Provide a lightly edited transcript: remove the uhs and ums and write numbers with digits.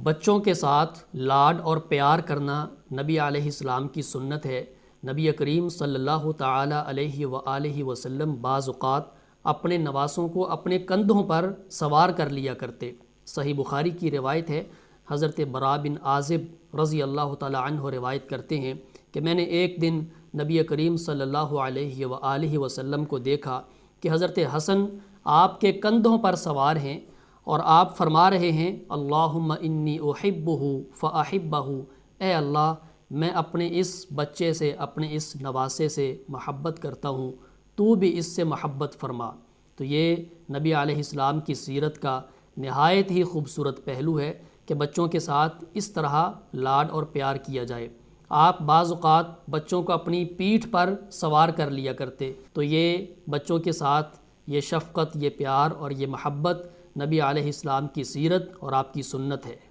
बच्चों के साथ लाड और प्यार करना नबी अलैहिस्सलाम की सुन्नत है। नबी करीम सल्लल्लाहु ताला अलैहि वसल्लम बाज़ औक़ात अपने नवासों को अपने कंधों पर सवार कर लिया करते। सही बुखारी की रिवायत है, हज़रत बरा बिन आज़िब रज़ी अल्लाह ताला अन्हु रिवायत करते हैं कि मैंने एक दिन नबी करीम सल्लल्लाहु अलैहि वसल्लम को देखा कि हज़रत हसन आपके कंधों पर सवार हैं और आप फरमा रहे हैं, अल्लाहुम्मा इन्नी उहिब्बुहु फ़अहिब्बहु, ए अल्लाह मैं अपने इस बच्चे से, अपने इस नवासे से महब्बत करता हूँ, तू भी इससे महब्बत फरमा। तो ये नबी अलैहिस्सलाम की सीरत का नहायत ही खूबसूरत पहलू है कि बच्चों के साथ इस तरह लाड और प्यार किया जाए। आप बाज़ औक़ात बच्चों को अपनी पीठ पर सवार कर लिया करते, तो ये बच्चों के साथ ये शफ़क़त, ये प्यार और ये महब्बत नबी अलैहिस्सलाम की सीरत और आपकी सुन्नत है।